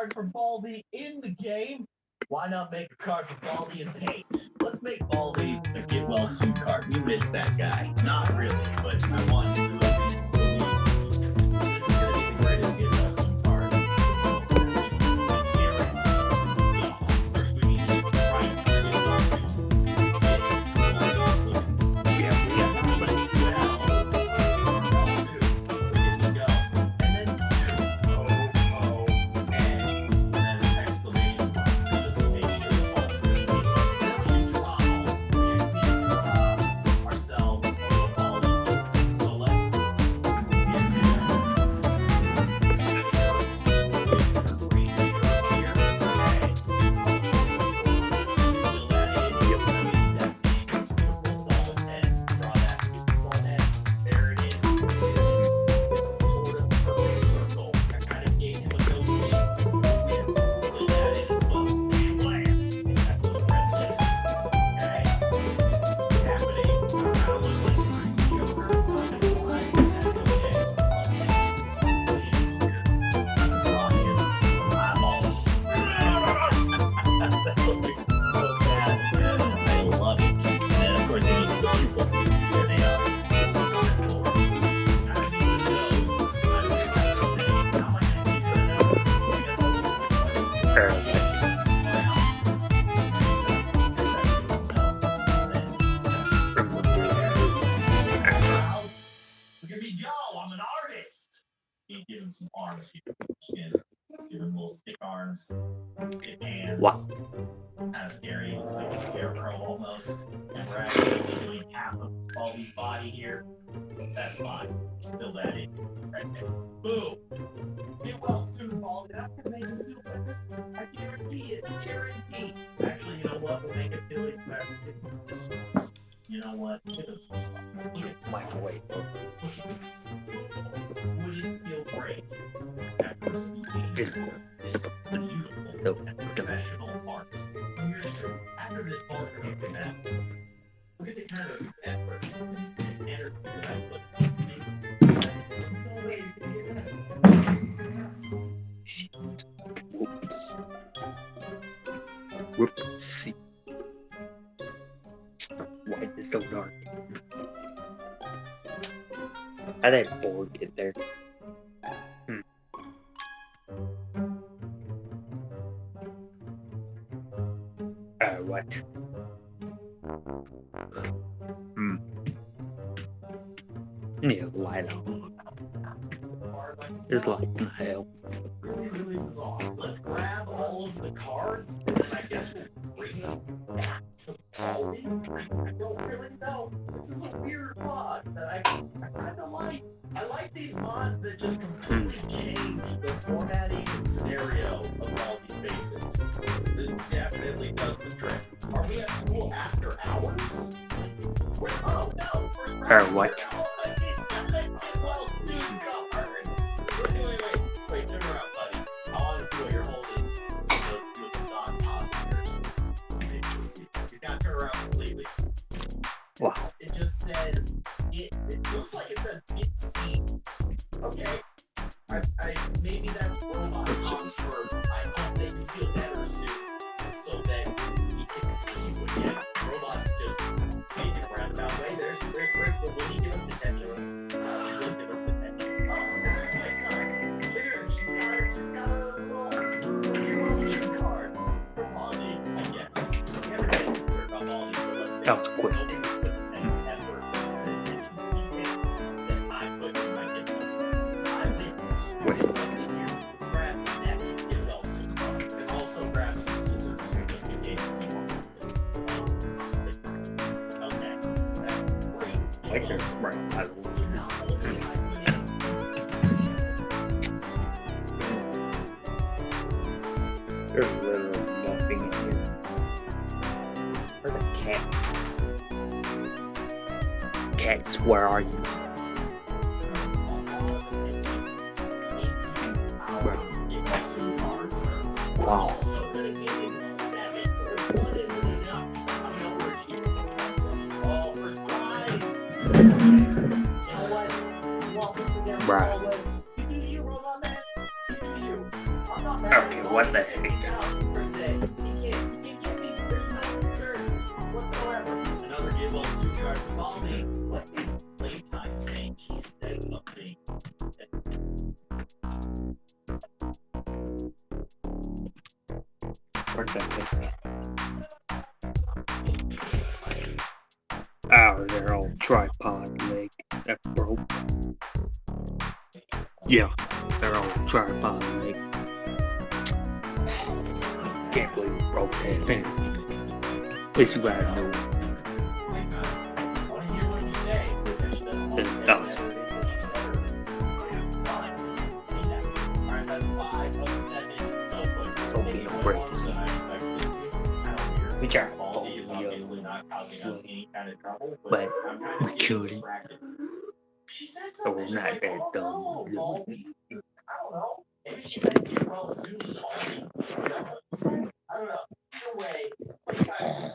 card for Baldi in the game. Why not make a card for Baldi in paint? Let's make Baldi a get well soon card. We missed that guy. Not really, but I want you to at least believe this. This is gonna be the greatest get well soon card the world has ever seen. I guarantee it. So first we need to try to get well soon. Yeah, we have to play well. Well too. Here we go. And then soon. And then an exclamation mark just to make sure all the things. And then we should draw ourselves a little Baldi. So let's get signature green shirt here. Okay. Fill that in. That big beautiful bald head. Draw that beautiful head. There it is. It's sort of a perfect circle. I kind of gave him a goatee. Fill that in as well. Blam! That goes red lips. Okay. What's happening? It looks like a creepy Joker. Not gonna lie. That's okay. Let's see. Shoes here. Draw him some eyeballs. That looks so bad. I love it. And then of course it was the pupils. There they are. I need the nose. I don't know what to say. How am I gonna keep the nose? I guess I'll do this Fair like enough. eyebrows. Look at me go! I'm an artist. You give him some arms here. Just gonna give him little stick arms, stick hands. Wow. Kind of scary. Looks like a scarecrow almost. And we're actually only doing half of Baldi's body here. That's fine. Still that in right there. Boom. Get well soon, Baldi. That's gonna make him feel better. I guarantee it. Guarantee. Actually, you know what? We'll make it feel even better. You know what? Give him some songs. Look at this. Microwave. Look at this. Would it feel great after seeing Just this beautiful professional art? Here's true. After this ball came out, look at the kind of effort and energy that I put into it. No way you can get that. Whoops. Whoopsie. Why is it so dark? How did that board get there? What? Need a light on. There's light in hell. Really, really bizarre. Let's grab all of the cards, and then I guess we'll bring them back to Baldi. I don't really know. This is a weird mod that I kind of like. I like these mods that just completely change the formatting and scenario of Baldi's basics. This definitely does the trick. Are we at school after hours? Oh no! Or what? Oh, but he's got a get well soon card. Wait, turn around, buddy. I want to see what you're holding. Let's see what the dog paws fingers. He's got to turn around completely. Wow. It just says, it looks like it says, get seen. Okay. Maybe that's robot talk for, I hope they can feel better soon. So that we can see you again. Robots just speaking around about way. There's Principal. Will he give us potential? He will give us potential. Oh, there's nighttime. Here, she's got a little get well soon card for Baldi, I guess. We haven't been concerned about Baldi, but let's That was quick. effort and attention to detail that I put in my get well soon. I witnessed Wait. here. Let's grab the next get well soon card and also grab some scissors just in case we want to. Okay. That's great. Like there's right. I don't know. So now only I There's literally nothing in here. Where's the cat? Cats, where are you? Wow. Right. Okay, What the He heck? out for the day. He can't get me. There's no concerns whatsoever. Another kid while Stuttgart Baldy. What is playtime saying? She said something. What the heck? Oh, their old tripod leg that broke. Yeah, their old tripod leg. Can't believe it broke that thing. It's right new. It's us. Sophie and Brady. We tried to follow the but we couldn't. So we're not that dumb. I don't know. Maybe she didn't get well soon. I don't know. Either way, playtime seems very